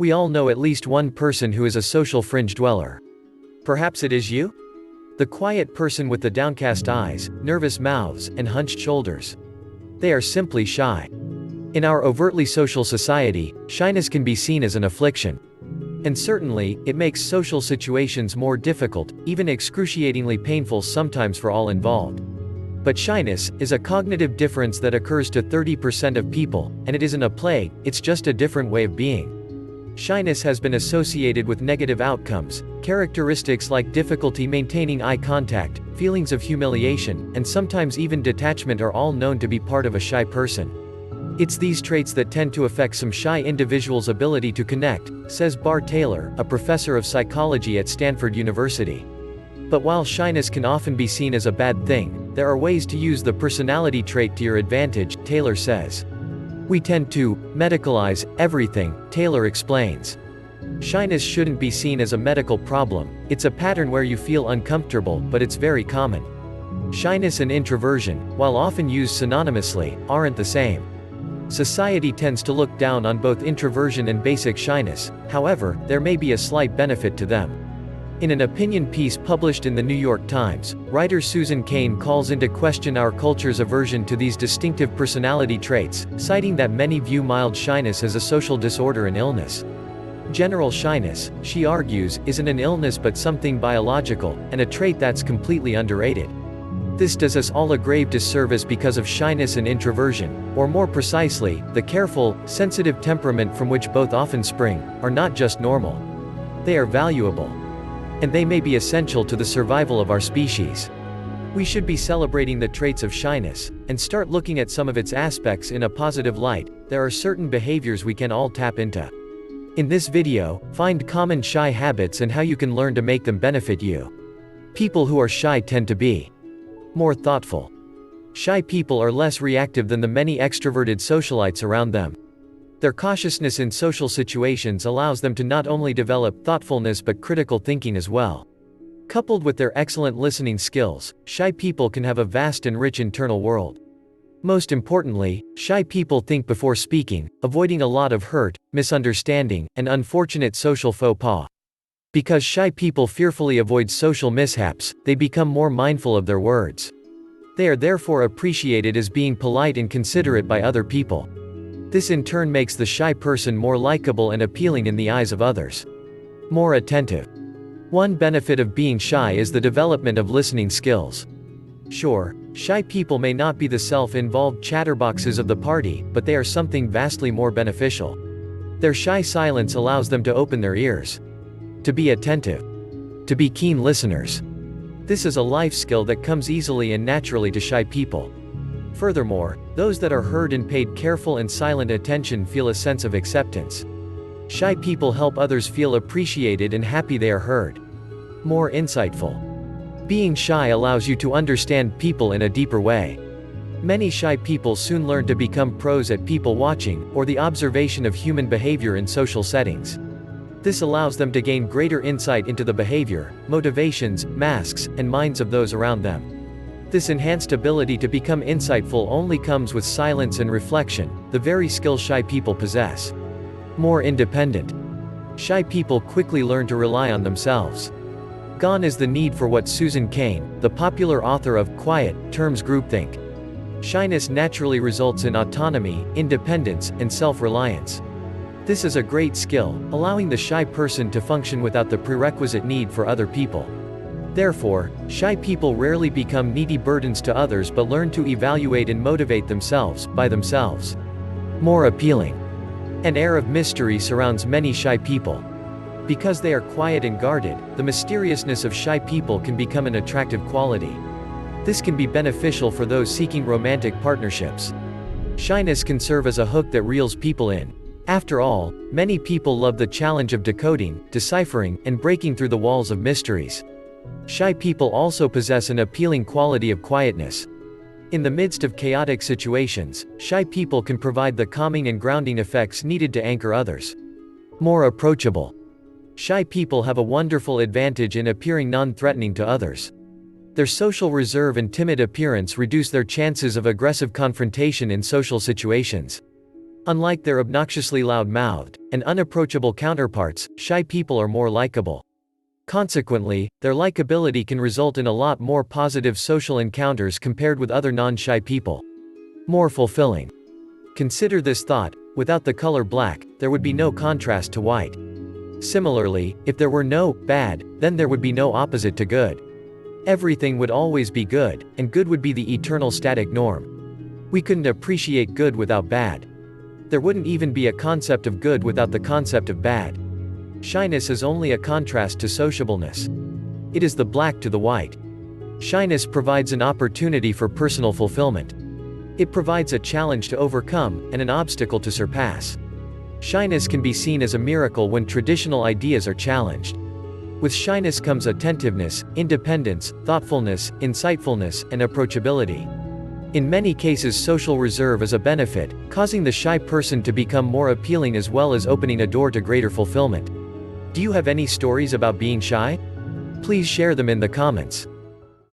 We all know at least one person who is a social fringe dweller. Perhaps it is you? The quiet person with the downcast eyes, nervous mouths, and hunched shoulders. They are simply shy. In our overtly social society, shyness can be seen as an affliction. And certainly, it makes social situations more difficult, even excruciatingly painful sometimes for all involved. But shyness is a cognitive difference that occurs to 30% of people, and it isn't a plague, it's just a different way of being. Shyness has been associated with negative outcomes. Characteristics like difficulty maintaining eye contact, feelings of humiliation, and sometimes even detachment are all known to be part of a shy person. It's these traits that tend to affect some shy individuals' ability to connect, says Barr Taylor, a professor of psychology at Stanford University. But while shyness can often be seen as a bad thing, there are ways to use the personality trait to your advantage, Taylor says. We tend to medicalize everything, Taylor explains. Shyness shouldn't be seen as a medical problem, it's a pattern where you feel uncomfortable, but it's very common. Shyness and introversion, while often used synonymously, aren't the same. Society tends to look down on both introversion and basic shyness, however, there may be a slight benefit to them. In an opinion piece published in the New York Times, writer Susan Cain calls into question our culture's aversion to these distinctive personality traits, citing that many view mild shyness as a social disorder and illness. General shyness, she argues, isn't an illness but something biological, and a trait that's completely underrated. This does us all a grave disservice because of shyness and introversion, or more precisely, the careful, sensitive temperament from which both often spring, are not just normal. They are valuable. And they may be essential to the survival of our species. We should be celebrating the traits of shyness, and start looking at some of its aspects in a positive light. There are certain behaviors we can all tap into. In this video, find common shy habits and how you can learn to make them benefit you. People who are shy tend to be more thoughtful. Shy people are less reactive than the many extroverted socialites around them. Their cautiousness in social situations allows them to not only develop thoughtfulness but critical thinking as well. Coupled with their excellent listening skills, shy people can have a vast and rich internal world. Most importantly, shy people think before speaking, avoiding a lot of hurt, misunderstanding, and unfortunate social faux pas. Because shy people fearfully avoid social mishaps, they become more mindful of their words. They are therefore appreciated as being polite and considerate by other people. This in turn makes the shy person more likable and appealing in the eyes of others. More attentive. One benefit of being shy is the development of listening skills. Sure, shy people may not be the self-involved chatterboxes of the party, but they are something vastly more beneficial. Their shy silence allows them to open their ears. To be attentive. To be keen listeners. This is a life skill that comes easily and naturally to shy people. Furthermore, those that are heard and paid careful and silent attention feel a sense of acceptance. Shy people help others feel appreciated and happy they are heard. More insightful. Being shy allows you to understand people in a deeper way. Many shy people soon learn to become pros at people watching, or the observation of human behavior in social settings. This allows them to gain greater insight into the behavior, motivations, masks, and minds of those around them. This enhanced ability to become insightful only comes with silence and reflection, the very skill shy people possess. More independent. Shy people quickly learn to rely on themselves. Gone is the need for what Susan Cain, the popular author of Quiet, terms groupthink. Shyness naturally results in autonomy, independence, and self-reliance. This is a great skill, allowing the shy person to function without the prerequisite need for other people. Therefore, shy people rarely become needy burdens to others but learn to evaluate and motivate themselves, by themselves. More appealing. An air of mystery surrounds many shy people. Because they are quiet and guarded, the mysteriousness of shy people can become an attractive quality. This can be beneficial for those seeking romantic partnerships. Shyness can serve as a hook that reels people in. After all, many people love the challenge of decoding, deciphering, and breaking through the walls of mysteries. Shy people also possess an appealing quality of quietness. In the midst of chaotic situations, shy people can provide the calming and grounding effects needed to anchor others. More approachable. Shy people have a wonderful advantage in appearing non-threatening to others. Their social reserve and timid appearance reduce their chances of aggressive confrontation in social situations. Unlike their obnoxiously loud-mouthed and unapproachable counterparts, shy people are more likable. Consequently, their likability can result in a lot more positive social encounters compared with other non-shy people. More fulfilling. Consider this thought: without the color black, there would be no contrast to white. Similarly, if there were no bad, then there would be no opposite to good. Everything would always be good, and good would be the eternal static norm. We couldn't appreciate good without bad. There wouldn't even be a concept of good without the concept of bad. Shyness is only a contrast to sociableness. It is the black to the white. Shyness provides an opportunity for personal fulfillment. It provides a challenge to overcome, and an obstacle to surpass. Shyness can be seen as a miracle when traditional ideas are challenged. With shyness comes attentiveness, independence, thoughtfulness, insightfulness, and approachability. In many cases, social reserve is a benefit, causing the shy person to become more appealing as well as opening a door to greater fulfillment. Do you have any stories about being shy? Please share them in the comments.